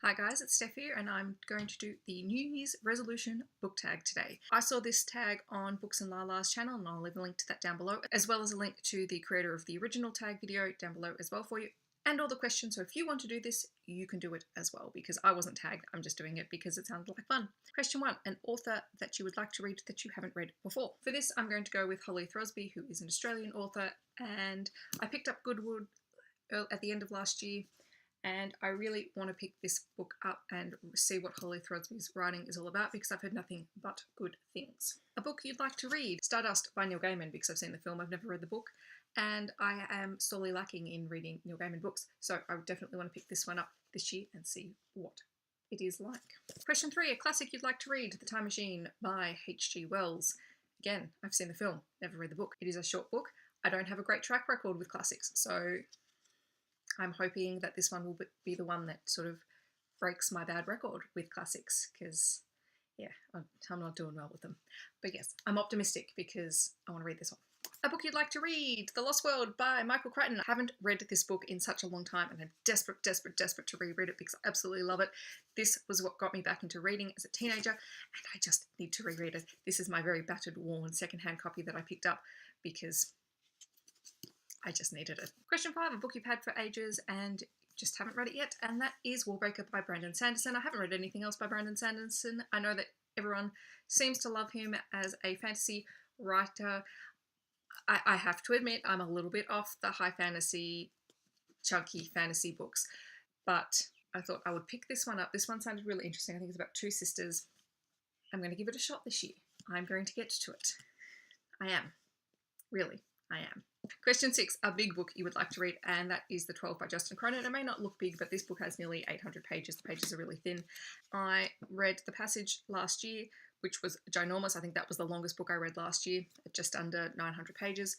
Hi guys, it's Steph here and I'm going to do the New Year's resolution book tag today. I saw this tag on Books and Lala's channel and I'll leave a link to that down below, as well as a link to the creator of the original tag video down below as well for you, and all the questions. So if you want to do this, you can do it as well, because I wasn't tagged, I'm just doing it because it sounded like fun. Question 1, an author that you would like to read that you haven't read before. For this, I'm going to go with Holly Throsby, who is an Australian author, and I picked up Goodwood at the end of last year. And I really want to pick this book up and see what Holly Throsby's writing is all about, because I've heard nothing but good things. A book you'd like to read: Stardust by Neil Gaiman, because I've seen the film, I've never read the book, and I am sorely lacking in reading Neil Gaiman books, so I would definitely want to pick this one up this year and see what it is like. Question 3, a classic you'd like to read: The Time Machine by H.G. Wells. Again, I've seen the film, never read the book. It is a short book. I don't have a great track record with classics, so I'm hoping that this one will be the one that sort of breaks my bad record with classics, because, yeah, I'm not doing well with them. But yes, I'm optimistic because I want to read this one. A book you'd like to read: The Lost World by Michael Crichton. I haven't read this book in such a long time and I'm desperate to reread it because I absolutely love it. This was what got me back into reading as a teenager and I just need to reread it. This is my very battered, worn secondhand copy that I picked up because I just needed it. Question 5, a book you've had for ages and just haven't read it yet, and that is Warbreaker by Brandon Sanderson. I haven't read anything else by Brandon Sanderson. I know that everyone seems to love him as a fantasy writer. I have to admit, I'm a little bit off the high fantasy, chunky fantasy books, but I thought I would pick this one up. This one sounded really interesting. I think it's about two sisters. I'm going to give it a shot this year. I'm going to get to it. I am. Really, I am. Question 6, a big book you would like to read, and that is The 12 by Justin Cronin. It may not look big, but this book has nearly 800 pages. The pages are really thin. I read The Passage last year, which was ginormous. I think that was the longest book I read last year, at just under 900 pages.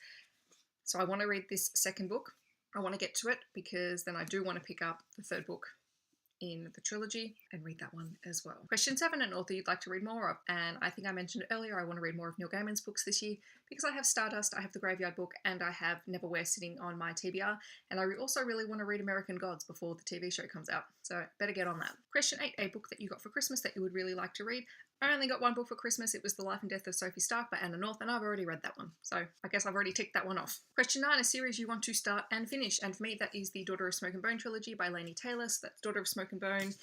So I want to read this second book. I want to get to it because then I do want to pick up the third book in the trilogy and read that one as well. Question 7, an author you'd like to read more of, and I think I mentioned earlier I want to read more of Neil Gaiman's books this year because I have Stardust, I have The Graveyard Book, and I have Neverwhere sitting on my TBR, and I also really want to read American Gods before the TV show comes out, so better get on that. Question 8, a book that you got for Christmas that you would really like to read. I only got one book for Christmas. It was The Life and Death of Sophie Stark by Anna North, and I've already read that one, so I guess I've already ticked that one off. Question 9, a series you want to start and finish, and for me that is the Daughter of Smoke and Bone trilogy by Laini Taylor. So that's Daughter of Smoke and Bone,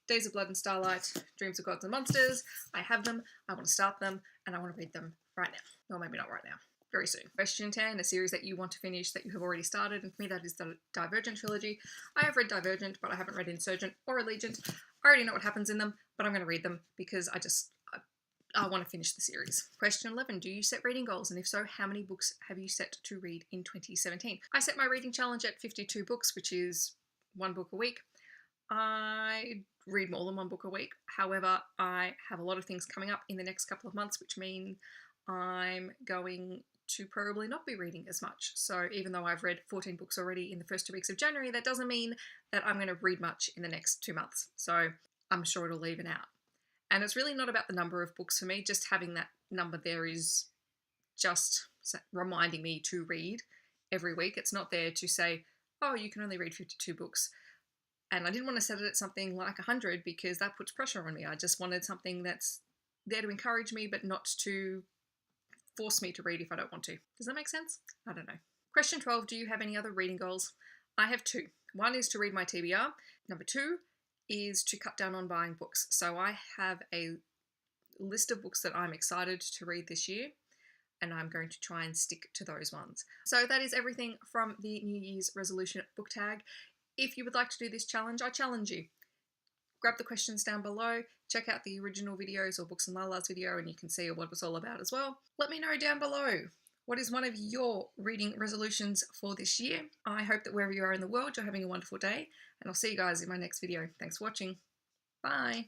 Days of Blood and Starlight, Dreams of Gods and Monsters. I have them, I want to start them, and I want to read them right now. Or maybe not right now, very soon. Question 10, a series that you want to finish that you have already started, and for me that is the Divergent trilogy. I have read Divergent, but I haven't read Insurgent or Allegiant. I already know what happens in them, but I'm going to read them because I want to finish the series. Question 11, do you set reading goals? And if so, how many books have you set to read in 2017? I set my reading challenge at 52 books, which is one book a week. I read more than one book a week. However, I have a lot of things coming up in the next couple of months, which mean I'm going to probably not be reading as much. So even though I've read 14 books already in the first 2 weeks of January, that doesn't mean that I'm going to read much in the next 2 months. So I'm sure it'll even out. And it's really not about the number of books for me. Just having that number there is just reminding me to read every week. It's not there to say, oh, you can only read 52 books. And I didn't want to set it at something like 100 because that puts pressure on me. I just wanted something that's there to encourage me, but not to force me to read if I don't want to. Does that make sense? I don't know. Question 12, do you have any other reading goals? I have 2. One is to read my TBR. Number 2 is to cut down on buying books. So I have a list of books that I'm excited to read this year, and I'm going to try and stick to those ones. So that is everything from the New Year's resolution book tag. If you would like to do this challenge, I challenge you. Grab the questions down below, check out the original videos or Books and Lala's video and you can see what it's all about as well. Let me know down below, what is one of your reading resolutions for this year? I hope that wherever you are in the world, you're having a wonderful day, and I'll see you guys in my next video. Thanks for watching. Bye.